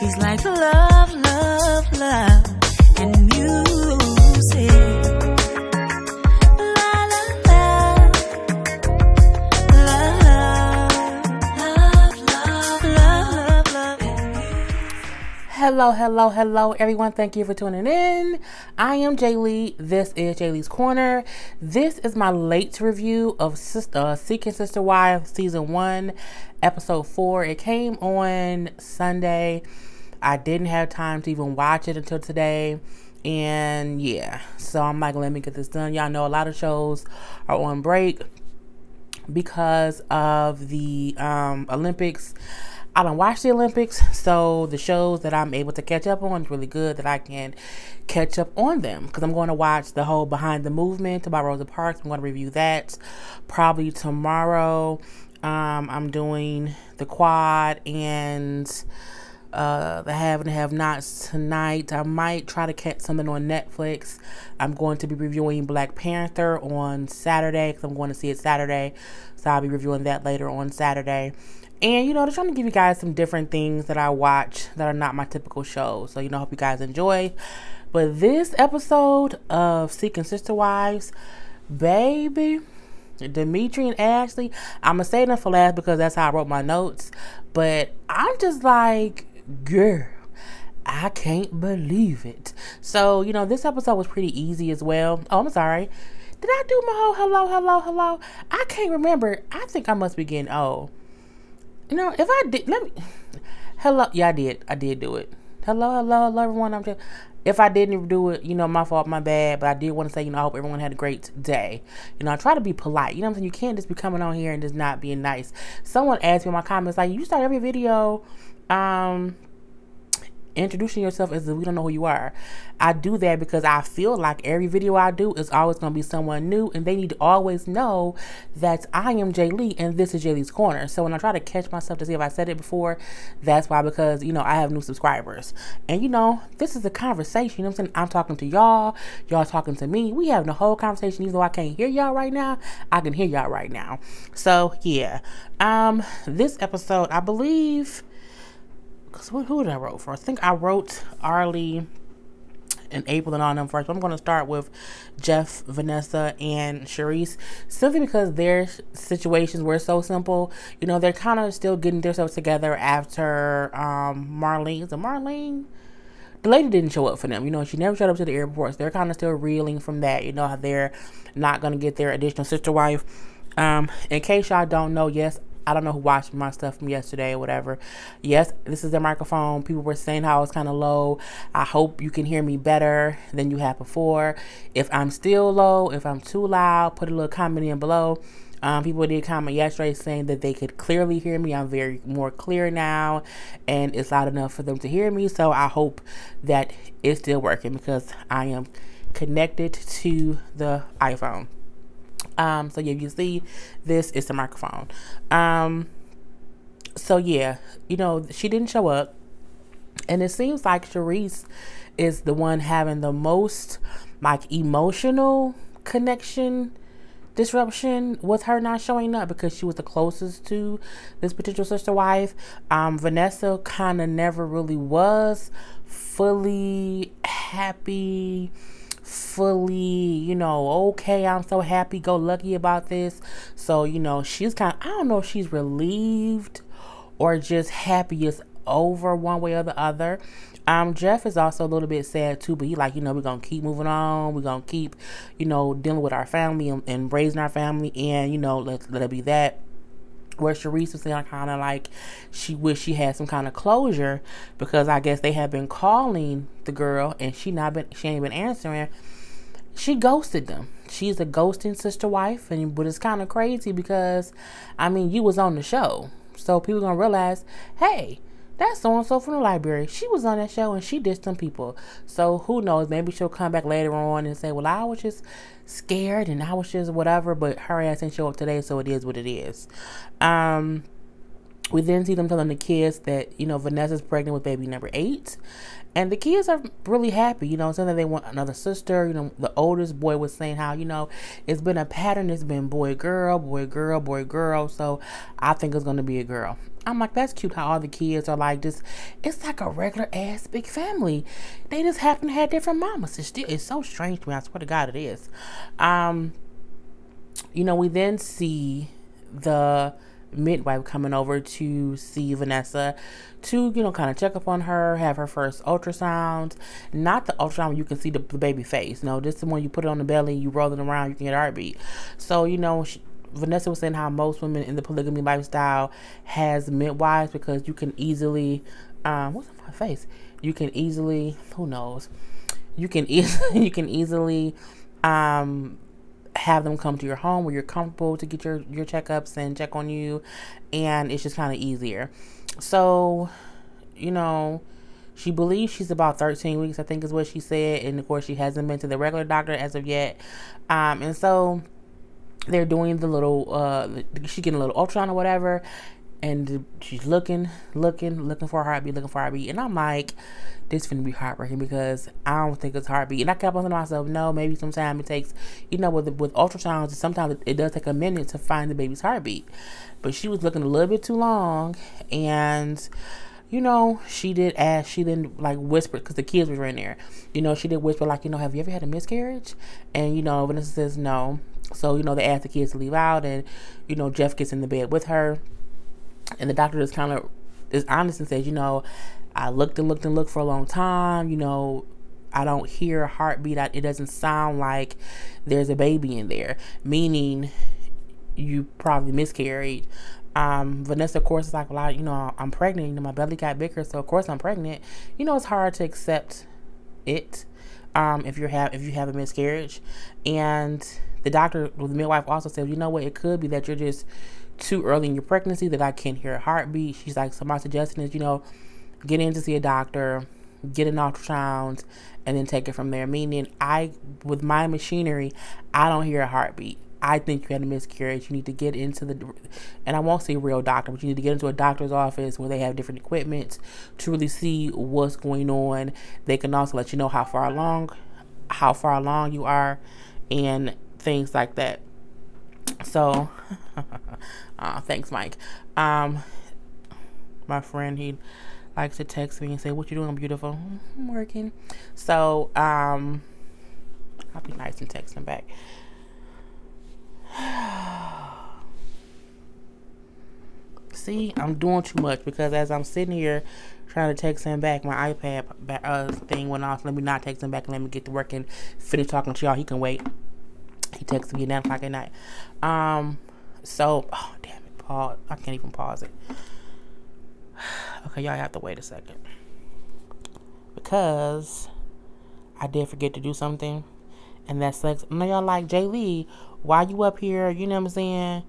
She's like love, love, love, and music. La la la, love, love, love, love, love, and Hello, hello, everyone. Thank you for tuning in. I am Jay Lee. This is Jay Lee's Corner. This is my late review of Seeking Sister Wives Season 1, Episode 4. It came on Sunday. I didn't have time to even watch it until today. And yeah, so I'm like, let me get this done. Y'all know a lot of shows are on break because of the Olympics. I don't watch the Olympics, so the shows that I'm able to catch up on is really good that I can catch up on them, because I'm going to watch the whole Behind the Movement about Rosa Parks. I'm going to review that probably tomorrow. I'm doing the Quad and the Have and Have Nots tonight. I might try to catch something on Netflix. I'm going to be reviewing Black Panther on Saturday, because I'm going to see it Saturday, so I'll be reviewing that later on Saturday. And, just trying to give you guys some different things that I watch that are not my typical shows. So, I hope you guys enjoy. But this episode of Seeking Sister Wives, baby, Demetri and Ashley, I'm going to say them for last because that's how I wrote my notes. But I'm just like, girl, I can't believe it. So, this episode was pretty easy as well. Oh, I'm sorry. Did I do my whole hello? I can't remember. I think I must be getting old. If I did, hello, yeah, I did do it. Hello, everyone. If I didn't do it, my fault, my bad, but I did want to say, I hope everyone had a great day. I try to be polite, what I'm saying? You can't just be coming on here and just not being nice. Someone asked me in my comments, like, you start every video, introducing yourself as if we don't know who you are. I do that because I feel like every video I do is always going to be someone new, and they need to always know that I am Jay Lee and this is Jay Lee's Corner. So when I try to catch myself to see if I said it before, that's why, because I have new subscribers, and this is a conversation. What I'm saying? I'm talking to y'all talking to me. We having a whole conversation. Even though I can't hear y'all right now, I can hear y'all right now. So yeah, this episode, I believe, who did I wrote for? I think I wrote Arlie and April and all them first. But I'm going to start with Jeff, Vanessa, and Charisse, simply because their situations were so simple. They're kind of still getting themselves together after Marlene. Is it Marlene? The lady didn't show up for them. She never showed up to the airport. So they're kind of still reeling from that. How they're not going to get their additional sister wife. In case y'all don't know, yes, I don't know who watched my stuff from yesterday or whatever. Yes, this is the microphone. People were saying how it's kind of low. I hope you can hear me better than you have before. If I'm still low, if I'm too loud, put a little comment in below. People did comment yesterday saying that they could clearly hear me. I'm very more clear now, and it's loud enough for them to hear me. So I hope that it's still working, because I am connected to the iPhone. So yeah, you see, this is the microphone. So yeah, she didn't show up, and it seems like Charisse is the one having the most emotional connection disruption with her not showing up, because she was the closest to this potential sister wife. Vanessa kind of never really was fully happy, fully, okay, I'm so happy go lucky about this. So, she's kind of, I don't know if she's relieved or just happy it's over one way or the other. Jeff is also a little bit sad too, but he like, we're going to keep moving on. We're going to keep, dealing with our family and raising our family, and, let it be that. Where Charisse was saying kind of like she wished she had some kind of closure, because I guess they had been calling the girl and she ain't been answering. She ghosted them. She's a ghosting sister wife, but it's kind of crazy because you was on the show, so people gonna realize, hey, that's so-and-so from the library. She was on that show and she did some people. So who knows? Maybe she'll come back later on and say, well, I was just scared and I was just whatever. But her ass didn't show up today, so it is what it is. We then see them telling the kids that, Vanessa's pregnant with baby number 8. And the kids are really happy, saying that they want another sister. The oldest boy was saying how, it's been a pattern. It's been boy, girl, boy, girl, boy, girl. So I think it's going to be a girl. I'm like, that's cute how all the kids are like this. It's like a regular ass big family. They just happen to have different mamas. It's so strange to me. I swear to God it is. We then see the midwife coming over to see Vanessa to, kind of check up on her, have her first ultrasound. Not the ultrasound where you can see the baby face. No, this is the one you put it on the belly, you roll it around, you can get a heartbeat. So, Vanessa was saying how most women in the polygamy lifestyle has midwives because you can easily, what's on my face? You can easily, who knows? You can easily, have them come to your home where you're comfortable to get your checkups and check on you, and it's just kind of easier. So, she believes she's about 13 weeks, I think is what she said, and of course she hasn't been to the regular doctor as of yet. And so they're doing the little, she's getting a little ultrasound or whatever, and she's looking for a heartbeat, and I'm like, this is going to be heartbreaking because I don't think it's heartbeat. And I kept on thinking to myself, no, maybe sometimes it takes, with ultrasounds, sometimes it does take a minute to find the baby's heartbeat. But she was looking a little bit too long, and, she then like whispered, because the kids were in there, she did whisper like, have you ever had a miscarriage? And, Vanessa says no. So, they asked the kids to leave out, and, Jeff gets in the bed with her, and the doctor just kind of is honest and says, I looked for a long time. I don't hear a heartbeat. It doesn't sound like there's a baby in there, meaning you probably miscarried. Vanessa, of course, is like, well, I'm pregnant. My belly got bigger, so of course I'm pregnant. It's hard to accept it if you have a miscarriage. And the midwife also said, what, it could be that you're just too early in your pregnancy, that I can't hear a heartbeat. She's like, so my suggestion is, get in to see a doctor, get an ultrasound, and then take it from there. Meaning, with my machinery, I don't hear a heartbeat. I think you had a miscarriage. You need to get into and I won't say a real doctor, but you need to get into a doctor's office where they have different equipment to really see what's going on. They can also let you know how far along you are, and things like that. So, thanks, Mike. My friend, he likes to text me and say, what you doing? I'm beautiful. I'm working. So, I'll be nice and text him back. See, I'm doing too much because as I'm sitting here trying to text him back, my iPad thing went off. Let me not text him back and let me get to work and finish talking to y'all. He can wait. He texted me at 9 o'clock at night. So, oh, damn it. Pause. I can't even pause it. Okay, y'all have to wait a second. Because I did forget to do something. And that sucks. I know y'all like, Jay Lee, why you up here, you know what I'm saying?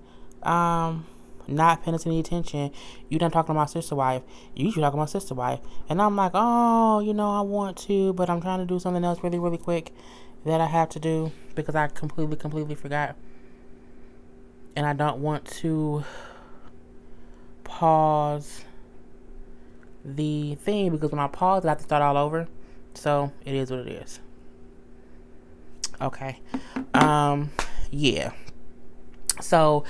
Not paying any attention. You done talking to my sister wife. You should talk to my sister wife. And I'm like, oh, I want to, but I'm trying to do something else really, really quick that I have to do because I completely forgot. And I don't want to pause the thing because when I pause, I have to start all over. So it is what it is. Okay. Yeah. So,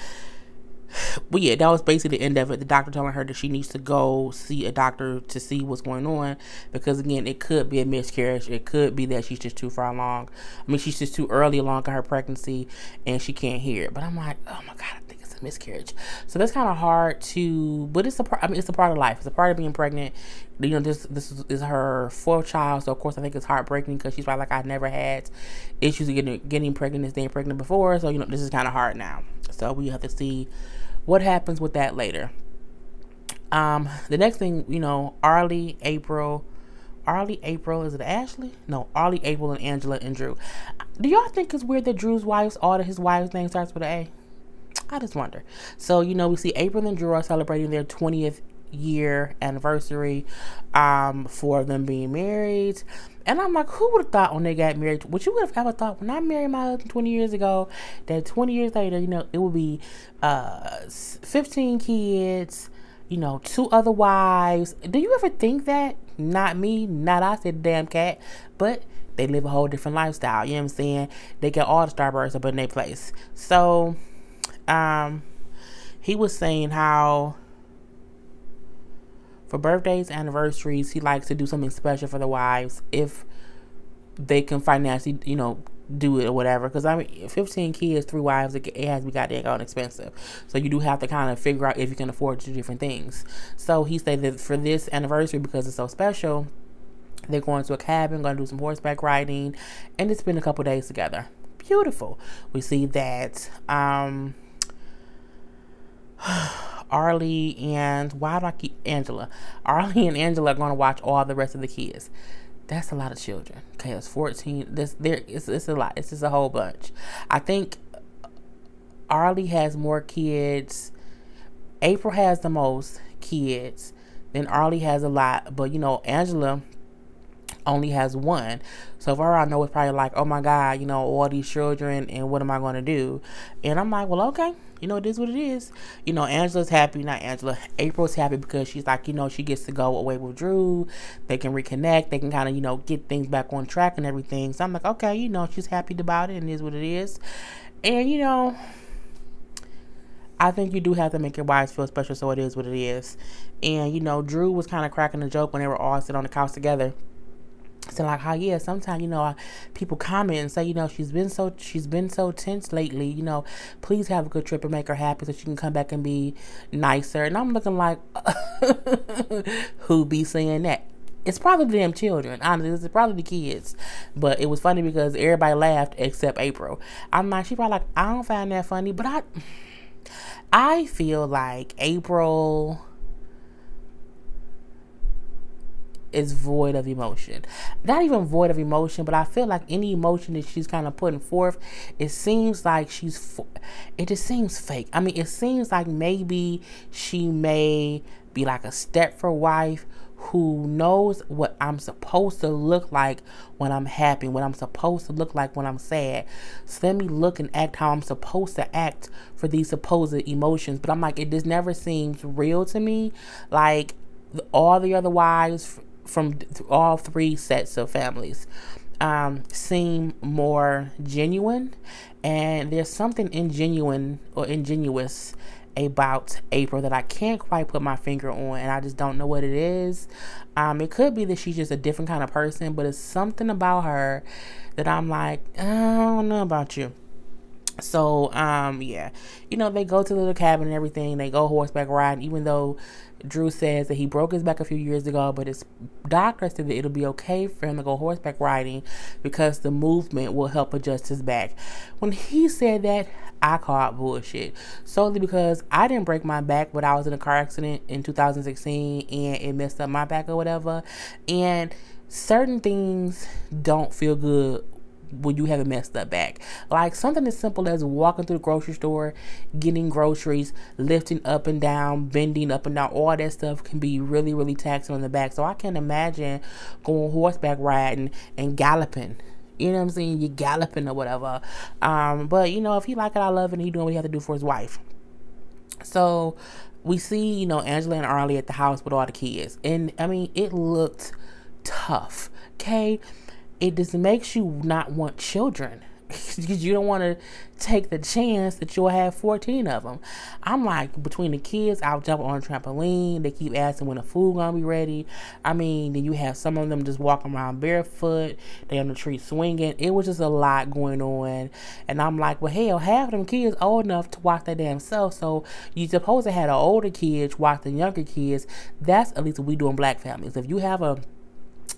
but yeah, that was basically the end of it. The doctor telling her that she needs to go see a doctor to see what's going on because, again, it could be a miscarriage. It could be that she's just too far along. She's just too early along in her pregnancy and she can't hear it. But I'm like, oh my God, I think it's a miscarriage. So that's kind of hard to, but it's a part. It's a part of life. It's a part of being pregnant. This is her 4th child, so of course I think it's heartbreaking because she's probably like, I never had issues with getting pregnant and staying pregnant before, so this is kind of hard now. So we have to see what happens with that later. The next thing, Arlie, April, is it Ashley? No, Arlie, April, and Angela and Drew. Do y'all think it's weird that Drew's all of his wives' name starts with an A? I just wonder. So, we see April and Drew are celebrating their 20th year anniversary for them being married. And I'm like, who would have thought when they got married? What you would have ever thought when I married my husband 20 years ago, that 20 years later, it would be 15 kids 2 other wives. Do you ever think that? Not me, not I, said the damn cat, but they live a whole different lifestyle. You know what I'm saying? They get all the Starbursts up in their place. So, he was saying how for birthdays, anniversaries, he likes to do something special for the wives if they can financially, do it or whatever. Because 15 kids, 3 wives, it has to be goddamn expensive. So you do have to kind of figure out if you can afford to do different things. So he said that for this anniversary, because it's so special, they're going to a cabin, going to do some horseback riding, and it's been a couple days together. Beautiful. We see that Arlie and Arlie and Angela are going to watch all the rest of the kids. That's a lot of children. Okay, it's 14. It's a lot. It's just a whole bunch. I think Arlie has more kids. April has the most kids. Then Arlie has a lot. But, Angela only has 1. So for her, I know it's probably like, oh my God, all these children, and what am I going to do? And I'm like, well, okay. It is what it is. Angela's happy. Not Angela. April's happy because she's like, she gets to go away with Drew. They can reconnect. They can kind of, get things back on track and everything. So I'm like, okay, she's happy about it, and it is what it is. And, I think you do have to make your wives feel special, so it is what it is. And, Drew was kind of cracking a joke when they were all sitting on the couch together. So like how sometimes people comment and say she's been so tense lately, please have a good trip and make her happy so she can come back and be nicer. And I'm looking like who be saying that? It's probably the damn children. Honestly, it's probably the kids. But it was funny because everybody laughed except April. I'm like, she probably like, I don't find that funny, but I feel like April is void of emotion. Not even void of emotion, but I feel like any emotion that she's kind of putting forth, it seems like it just seems fake. It seems like maybe she may be like a Stepford wife who knows what I'm supposed to look like when I'm happy, what I'm supposed to look like when I'm sad. So let me look and act how I'm supposed to act for these supposed emotions. But I'm like, it just never seems real to me. Like all the other wives from all 3 sets of families seem more genuine, and there's something ingenuous about April that I can't quite put my finger on, and I just don't know what it is. It could be that she's just a different kind of person, but it's something about her that I'm like, I don't know about you. So, yeah, they go to the little cabin and everything. They go horseback riding, even though Drew says that he broke his back a few years ago, but his doctor said that it'll be okay for him to go horseback riding because the movement will help adjust his back. When he said that, I called bullshit, solely because I didn't break my back, but I was in a car accident in 2016 and it messed up my back or whatever. And certain things don't feel good when you have a messed up back. Like something as simple as walking through the grocery store, getting groceries, lifting up and down, bending up and down, all that stuff can be really, really taxing on the back. So I can't imagine going horseback riding and galloping. You know what I'm saying? You're galloping or whatever. But if he like it, I love it, and he doing what he have to do for his wife. So we see, Angela and Arlie at the house with all the kids. And it looked tough. Okay. It just makes you not want children because you don't want to take the chance that you'll have 14 of them. I'm like, between the kids, I'll jump on a trampoline. They keep asking when the food gonna be ready. Then you have some of them just walking around barefoot. They on the tree swinging. It was just a lot going on. And I'm like, well, hell, half of them kids old enough to watch their damn self. So you supposed to have the older kids watch the younger kids. That's at least what we do in black families. If you have a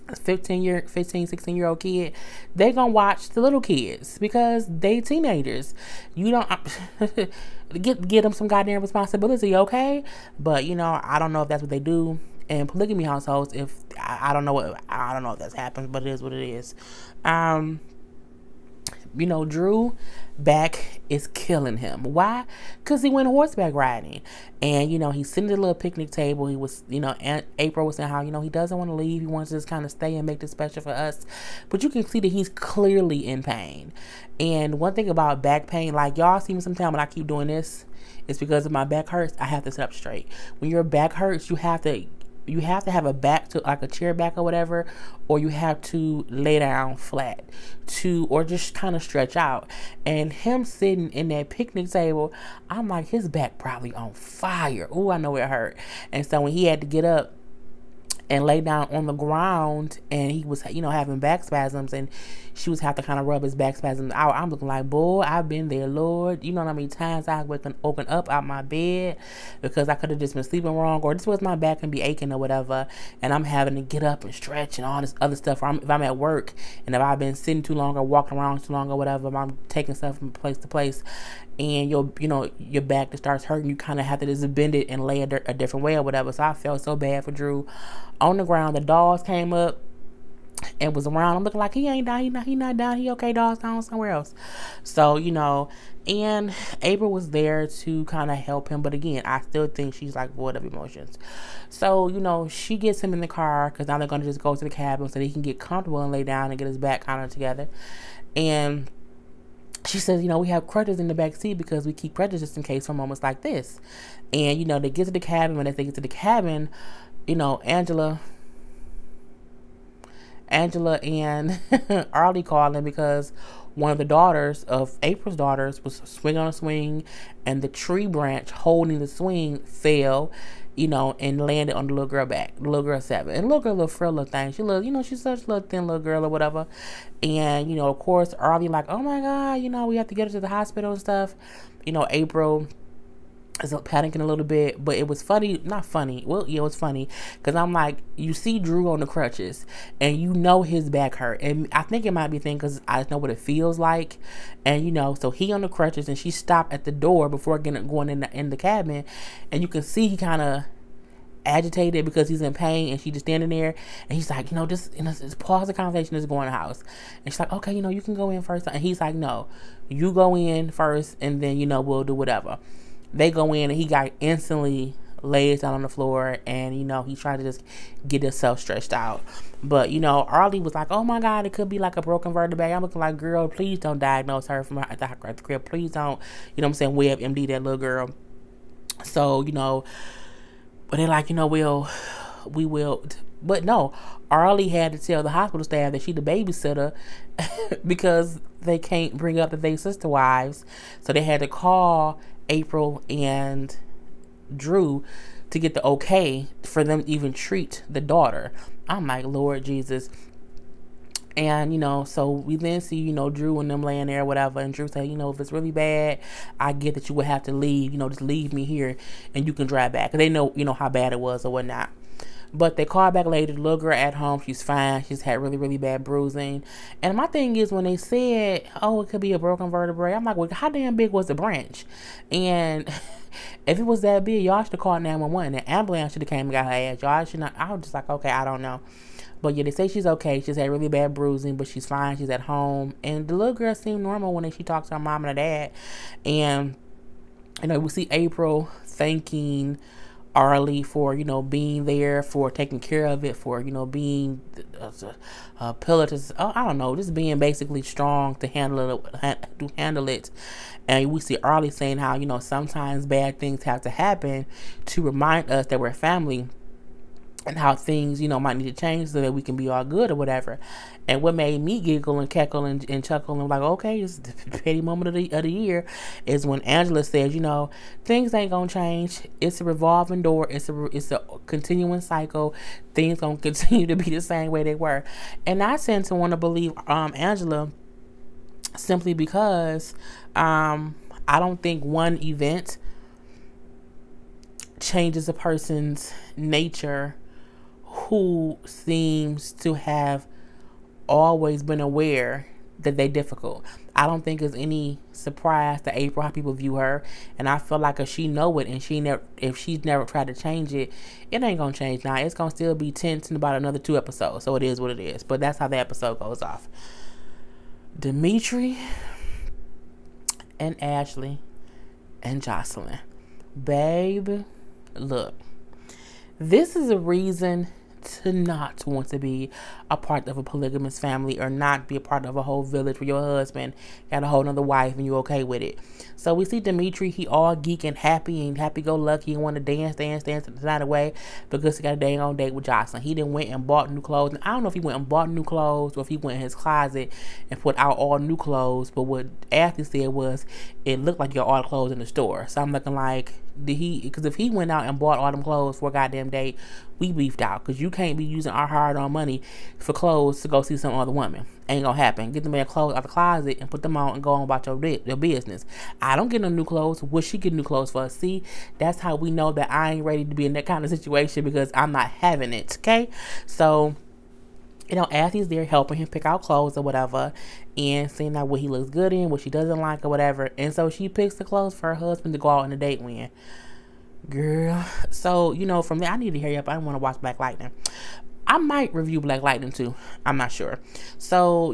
16-year-old kid, they gonna watch the little kids because they teenagers. You don't get them some goddamn responsibility, okay? But I don't know if that's what they do in polygamy households. If I don't know if that's happened, but it is what it is. Drew back is killing him. Why? Because he went horseback riding. And, he's sitting at a little picnic table. He was, Aunt April was saying how, he doesn't want to leave. He wants to just kind of stay and make this special for us. But you can see that he's clearly in pain. And one thing about back pain, like y'all see me sometimes when I keep doing this, it's because if my back hurts, I have to sit up straight. When your back hurts, you have to have a back to like a chair back or whatever, or you have to lay down flat or just kind of stretch out. And him sitting in that picnic table, I'm like, his back probably on fire. Oh, I know it hurt. And so when he had to get up and lay down on the ground, and he was, having back spasms, and she was have to kind of rub his back spasms out. I'm looking like, boy, I've been there, Lord. You know how many times I've woken up out my bed because I could have just been sleeping wrong, or this was my back and be aching or whatever, and I'm having to get up and stretch and all this other stuff. Or if I'm at work, and if I've been sitting too long or walking around too long or whatever, I'm taking stuff from place to place, and your back just starts hurting. You kind of have to just bend it and lay a different way or whatever. So I felt so bad for Drew. On the ground, the dogs came up and was around. I'm looking like he ain't down. He not down. He okay, dogs down somewhere else. So, and April was there to kind of help him. But again, I still think she's like void of emotions. So, she gets him in the car because now they're going to just go to the cabin so he can get comfortable and lay down and get his back kind of together. And she says, we have crutches in the back seat because we keep crutches just in case for moments like this. And, they get to the cabin. When they get to the cabin, Angela and Arlie called him because one of the daughters of April's daughters was swinging on a swing, and the tree branch holding the swing fell, and landed on the little girl back. The little girl 7. And the little girl, little frail little thing. She looked, she's such a little thin little girl or whatever. And, of course, Arlie like, oh my God, we have to get her to the hospital and stuff. April is panicking a little bit, but it was funny. Not funny. Well, yeah, it was funny because I'm like, you see Drew on the crutches and his back hurt, and I think it might be a thing because I just know what it feels like. And so he on the crutches, and she stopped at the door before going in the cabin, and you can see he kind of agitated because he's in pain, and she just standing there, and he's like, just pause the conversation, just go in the house. And she's like, okay, you can go in first, and he's like, no, you go in first, and then we'll do whatever. They go in, and he got instantly lays down on the floor, and he tried to just get himself stretched out. But Arlie was like, oh my God, it could be like a broken vertebrae. I'm looking like, girl, please don't diagnose her from at the crib. Please don't, WebMD that little girl. So but they're like, we will. But no, Arlie had to tell the hospital staff that she the babysitter because they can't bring up that they sister wives. So they had to call April and Drew to get the okay for them to even treat the daughter. I'm like, Lord Jesus. And, so we then see, Drew and them laying there or whatever. And Drew said, if it's really bad, I get that you would have to leave, just leave me here and you can drive back. They know, how bad it was or whatnot. But they called back later. The little girl at home, she's fine. She's had really, really bad bruising. And my thing is, when they said, oh, it could be a broken vertebrae, I'm like, well, how damn big was the branch? And if it was that big, y'all should have called 911. The ambulance should have came and got her ass. Y'all should not. I was just like, okay, I don't know. But yeah, they say she's okay. She's had really bad bruising, but she's fine. She's at home. And the little girl seemed normal when she talks to her mom and her dad. And, we see April thanking Arlie for, being there, for taking care of it, for, being a pillar to, I don't know, just being basically strong to handle it. And we see Arlie saying how, sometimes bad things have to happen to remind us that we're family, and how things, might need to change so that we can be all good or whatever. And what made me giggle and cackle and chuckle and like, okay, it's the petty moment of the year is when Angela says, things ain't gonna change. It's a revolving door. It's a continuing cycle. Things gonna continue to be the same way they were. And I tend to want to believe Angela simply because I don't think one event changes a person's nature who seems to have always been aware that they're difficult. I don't think it's any surprise to April how people view her, and I feel like if she know it and if she's never tried to change it, it ain't gonna change now. It's gonna still be tense in about another 2 episodes. So it is what it is. But that's how the episode goes off. Demetri and Ashley and Jocelyn. Babe, look, this is a reason to not want to be a part of a polygamous family, or not be a part of a whole village where your husband got a whole nother wife and you okay with it. So we see Demetri, he all geek and happy-go-lucky and want to dance the night away because he got a dang on date with Jocelyn. He then went and bought new clothes. And I don't know if he went and bought new clothes or if he went in his closet and put out all new clothes. But what Ashley said was, it looked like you got all the clothes in the store. So I'm looking like, because if he went out and bought all them clothes for a goddamn date, we beefed out, because you can't be using our hard-earned money for clothes to go see some other woman. Ain't gonna happen. Get the man clothes out the closet and put them on and go on about your business. I don't get no new clothes. What she get new clothes for? See, that's how we know that I ain't ready to be in that kind of situation, because I'm not having it. Okay, so Ashley's there helping him pick out clothes or whatever, and seeing out what he looks good in, what she doesn't like or whatever. And so she picks the clothes for her husband to go out on a date with. Girl. So, from there, I need to hurry up. I don't want to watch Black Lightning. I might review Black Lightning too. I'm not sure. So,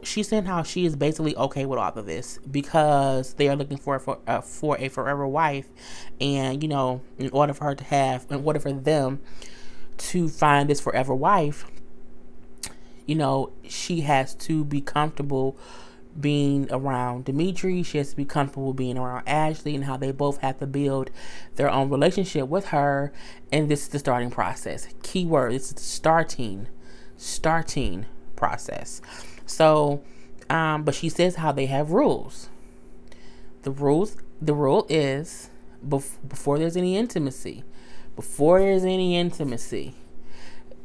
she's saying how she is basically okay with all of this, because they are looking for a forever wife. And, in order for them to find this forever wife, she has to be comfortable being around Demetri. She has to be comfortable being around Ashley, and how they both have to build their own relationship with her. And this is the starting process. Keyword, it's the starting process. So, but she says how they have rules. The rule is, before there's any intimacy,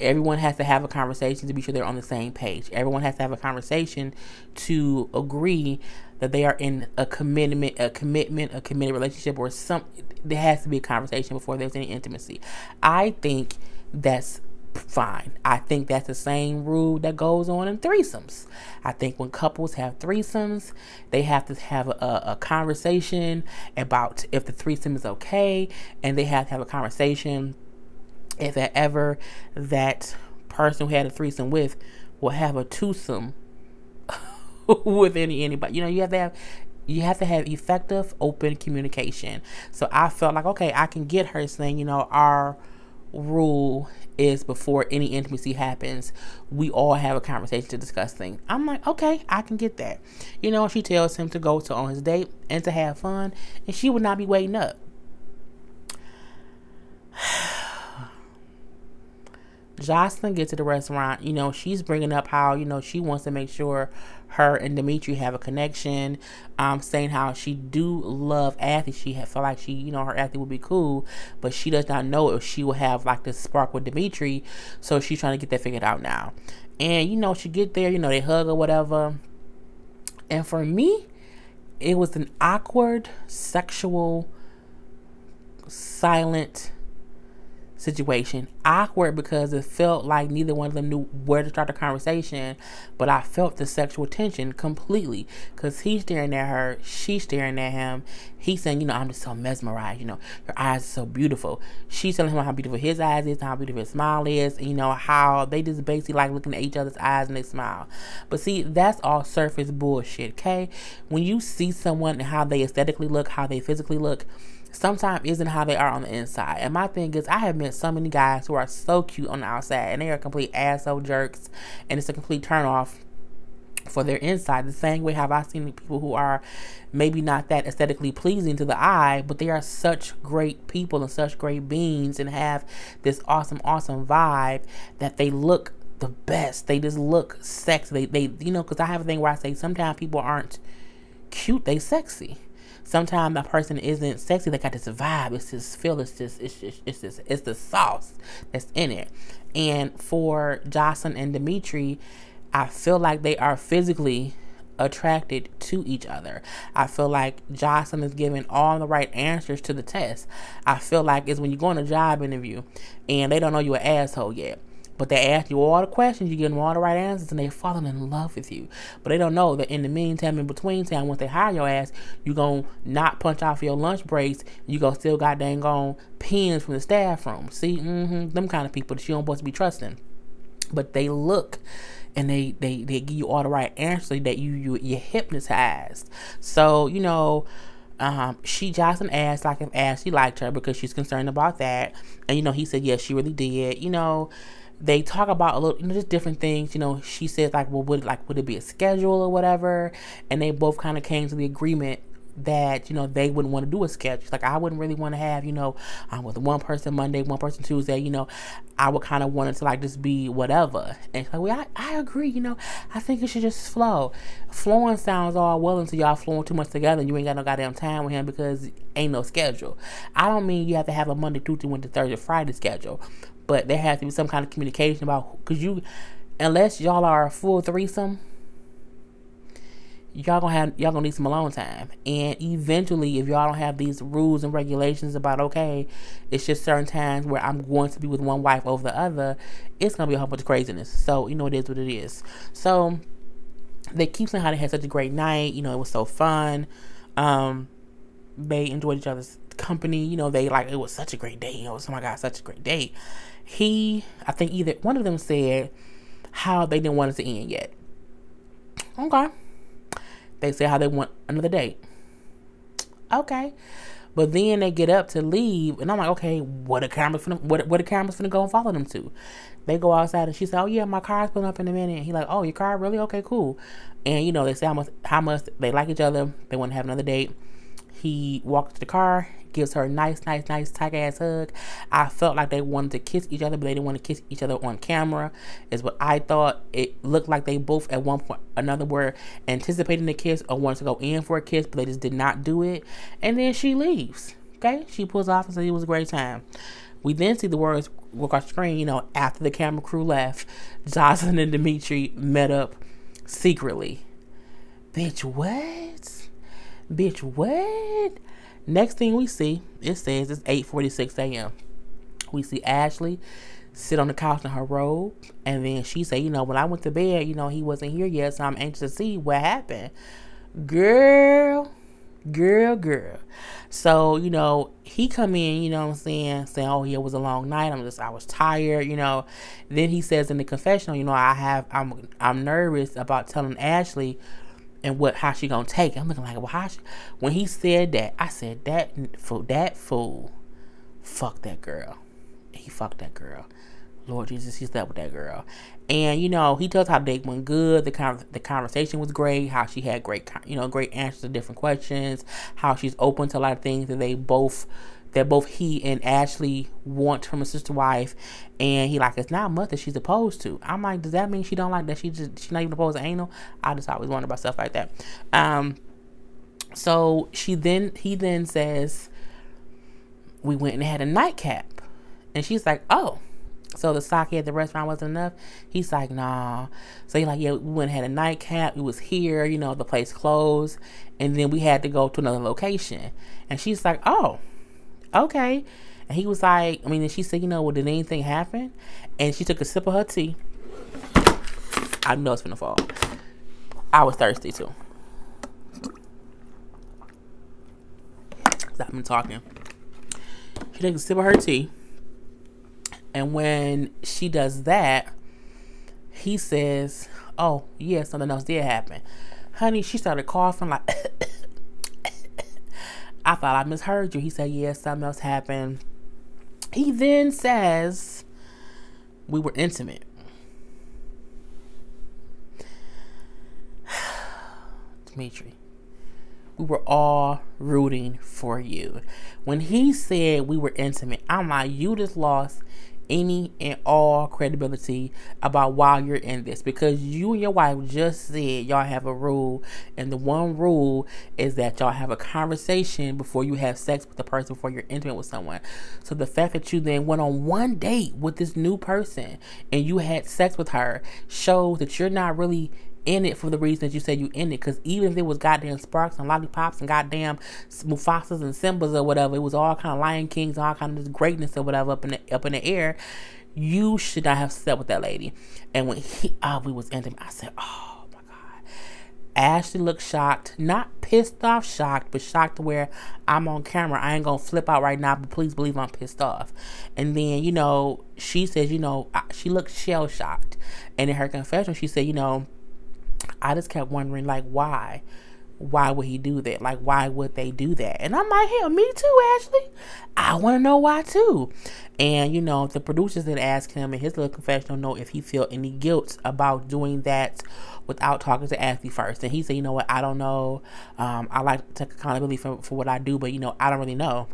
everyone has to have a conversation to be sure they're on the same page. Everyone has to have a conversation to agree that they are in a committed relationship, or there has to be a conversation before there's any intimacy. I think that's fine. I think that's the same rule that goes on in threesomes. I think when couples have threesomes, they have to have a conversation about if the threesome is okay, and they have to have a conversation if ever that person who had a threesome with will have a twosome with anybody. You have to have effective, open communication. So I felt like, okay, I can get her saying, our rule is before any intimacy happens, we all have a conversation to discuss things. I'm like, okay, I can get that. She tells him to go on his date and to have fun, and she would not be waiting up. Jocelyn gets to the restaurant. She's bringing up how, she wants to make sure her and Demetri have a connection. Saying how she do love Ashley. She felt like her Ashley would be cool, but she does not know if she will have like this spark with Demetri. So she's trying to get that figured out now. And, she get there, they hug or whatever. And for me, it was an awkward, sexual, silent situation. Awkward because it felt like neither one of them knew where to start the conversation, but I felt the sexual tension completely, because he's staring at her, she's staring at him. He's saying, I'm just so mesmerized, your eyes are so beautiful. She's telling him how beautiful his eyes is, how beautiful his smile is, and how they just basically like looking at each other's eyes and they smile. But see, that's all surface bullshit, okay? When you see someone and how they aesthetically look, how they physically look, sometimes isn't how they are on the inside. And my thing is, I have met so many guys who are so cute on the outside, and they are complete asshole jerks, and it's a complete turn off for their inside. The same way have I seen people who are maybe not that aesthetically pleasing to the eye, but they are such great people and such great beings, and have this awesome vibe that they look the best. They just look sexy. They because I have a thing where I say sometimes people aren't cute, they sexy. Sometimes a person isn't sexy, they got this vibe, it's this feel, it's the sauce that's in it. And for Jocelyn and Demetri, I feel like they are physically attracted to each other. I feel like Jocelyn is giving all the right answers to the test. I feel like it's when you go on a job interview and they don't know you're an asshole yet, but they ask you all the questions, you give them all the right answers, and they're falling in love with you. But they don't know that in the meantime, in between time, once they hire your ass, you gonna not punch off your lunch breaks, you gonna still got dang on pins from the staff room. See, them kind of people that you don't supposed to be trusting. But they look and they give you all the right answers that you're hypnotized. So, you know, Jocelyn asked like if Ashley liked her because she's concerned about that. And, you know, he said, yes, she really did. You know, they talk about a little, you know, just different things. You know, she said like, well, would it be a schedule or whatever? And they both kind of came to the agreement that, you know, they wouldn't want to do a schedule. Like, I wouldn't really want to have, you know, with one person Monday, one person Tuesday, you know, I would kind of want it to like just be whatever. And she's like, well, I agree, you know, I think it should just flow. Flowing sounds all well until y'all flowing too much together and you ain't got no goddamn time with him because ain't no schedule. I don't mean you have to have a Monday, Tuesday, Wednesday, Thursday, Friday schedule, but there has to be some kind of communication about, because unless y'all are a full threesome, y'all gonna need some alone time. And eventually, if y'all don't have these rules and regulations about, okay, it's just certain times where I'm going to be with one wife over the other, it's gonna be a whole bunch of craziness. So, you know, it is what it is. So they keep saying how they had such a great night. You know, it was so fun. They enjoyed each other's company. You know, it was such a great day. You know, oh my God, such a great day. I think either one of them said how they didn't want it to end yet. Okay. They say how they want another date. Okay. But then they get up to leave, and I'm like, okay, what the cameras finna go and follow them to? They go outside, and she said, oh yeah, my car's pulling up in a minute. And he like, oh, your car, really? Okay, cool. And you know, they say how much they like each other. They want to have another date. He walks to the car, gives her a nice, tight ass hug. I felt like they wanted to kiss each other, but they didn't want to kiss each other on camera, is what I thought. It looked like they both at one point or another were anticipating the kiss or wanted to go in for a kiss, but they just did not do it. And then she leaves. Okay? She pulls off and says it was a great time. We then see the words walk off screen, you know, after the camera crew left, Jocelyn and Demetri met up secretly. Bitch, what? Bitch, what? Next thing we see, it says it's 8:46 a.m. We see Ashley sit on the couch in her robe, and then she say, you know, when I went to bed, you know, he wasn't here yet, so I'm anxious to see what happened. Girl. So, you know, he come in, you know what I'm saying, oh yeah, it was a long night, I was tired, you know. Then he says in the confessional, you know, I'm nervous about telling Ashley and how she gonna take it. I'm looking like, well, when he said that, I said, that fool, fuck that girl. He fucked that girl. Lord Jesus, he slept with that girl. And, you know, he tells how the date went good. The conversation was great. How she had great answers to different questions. How she's open to a lot of things that both he and Ashley want from a sister wife. And he like, it's not much that she's opposed to. I'm like, does that mean she don't like that? She's not even opposed to anal? I just always wonder about stuff like that. So he then says, we went and had a nightcap. And she's like, oh, so the sake at the restaurant wasn't enough? He's like, nah. So he's like, yeah, we went and had a nightcap. It was here, you know, the place closed. And then we had to go to another location. And she's like, oh, okay. And he was like, and she said, you know, well, did anything happen? And she took a sip of her tea. I know it's gonna fall. I was thirsty too. I've been talking. She took a sip of her tea. And when she does that, he says, oh, yeah, something else did happen. Honey, she started coughing like, I thought I misheard you. He said, yeah, something else happened. He then says, we were intimate. Demetri, we were all rooting for you. When he said we were intimate, I'm like, you just lost any and all credibility about why you're in this, because you and your wife just said y'all have a rule, and the one rule is that y'all have a conversation before you have sex with the person, before you're intimate with someone. So the fact that you then went on one date with this new person and you had sex with her shows that you're not really in it for the reason that you said you in it. Because even if there was goddamn sparks and lollipops and goddamn Mufasas and Simbas or whatever, it was all kind of Lion Kings, all kind of this greatness or whatever up in the air, you should not have slept with that lady. And when we was intimate, I said, oh my God. Ashley looked shocked, not pissed off shocked, but shocked to where I'm on camera. I ain't gonna flip out right now, but please believe I'm pissed off. And then, she says, she looked shell shocked. And in her confession, she said, I just kept wondering, like, why? Why would he do that? Like, why would they do that? And I'm like, hell, me too, Ashley. I want to know why too. And, the producers did ask him in his little confessional note if he felt any guilt about doing that without talking to Ashley first. And he said, what, I don't know. I like to take accountability for what I do, but, I don't really know.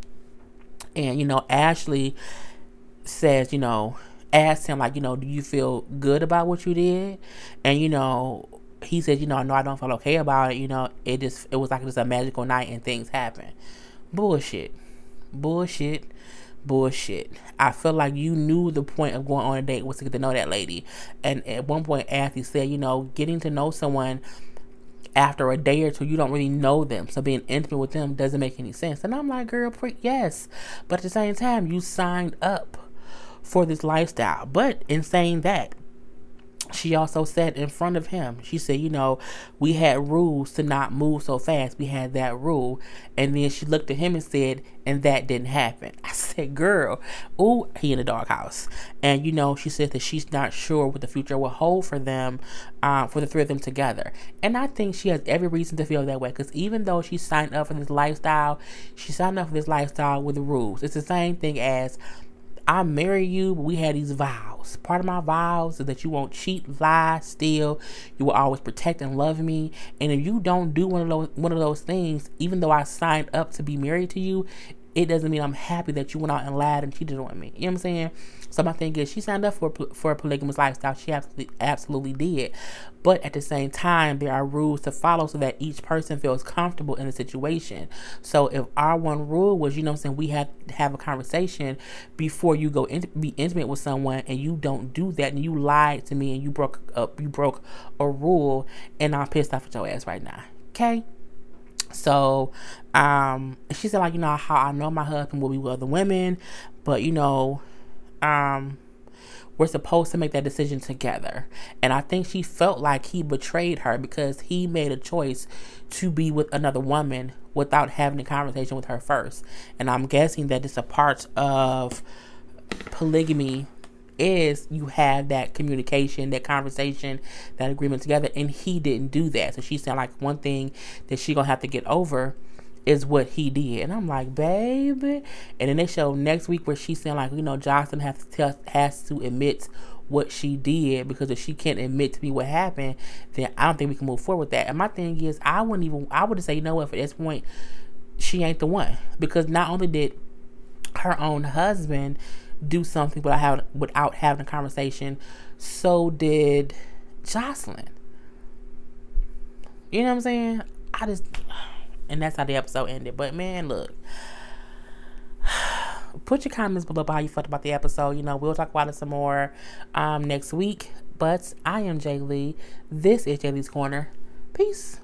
And, Ashley says, asked him, like, do you feel good about what you did? And, he said, no, I don't feel okay about it. It was like just a magical night and things happen. Bullshit. I feel like you knew the point of going on a date was to get to know that lady. And at one point, Ashley said, getting to know someone after a day or two, you don't really know them. So being intimate with them doesn't make any sense. And I'm like, girl, yes. But at the same time, you signed up for this lifestyle. But in saying that, she also said in front of him, she said, we had rules to not move so fast. We had that rule. And then she looked at him and said, and that didn't happen. I said, girl, ooh, he in the doghouse. And, she said that she's not sure what the future will hold for them, for the three of them together. And I think she has every reason to feel that way. Because even though she signed up for this lifestyle, she signed up for this lifestyle with the rules. It's the same thing as, I marry you, but we had these vows. Part of my vows is that you won't cheat, lie, steal. You will always protect and love me. And if you don't do one of those things, even though I signed up to be married to you, it doesn't mean I'm happy that you went out and lied and cheated on me. You know what I'm saying? So my thing is, she signed up for a polygamous lifestyle. She absolutely did. But at the same time, there are rules to follow so that each person feels comfortable in the situation. So if our one rule was, we have to have a conversation before you go be intimate with someone, and you don't do that, and you lied to me, and you broke a rule, and I'm pissed off at your ass right now. Okay? So, she said, like, how I know my husband will be with other women, but, we're supposed to make that decision together. And I think she felt like he betrayed her because he made a choice to be with another woman without having a conversation with her first. And I'm guessing that it's a part of polygamy is you have that communication, that conversation, that agreement together, and he didn't do that. So she said, like, one thing that she gonna have to get over is what he did. And I'm like, baby. And then they show next week where she's saying, like, Jocelyn has to admit what she did, because if she can't admit to me what happened, then I don't think we can move forward with that. And my thing is, I would just say, what, at this point, she ain't the one. Because not only did her own husband do something without having a conversation, so did Jocelyn. You know what I'm saying? And that's how the episode ended. But man, look, put your comments below about how you felt about the episode. We'll talk about it some more next week. But I am Jay Lee. This is Jay Lee's Corner. Peace.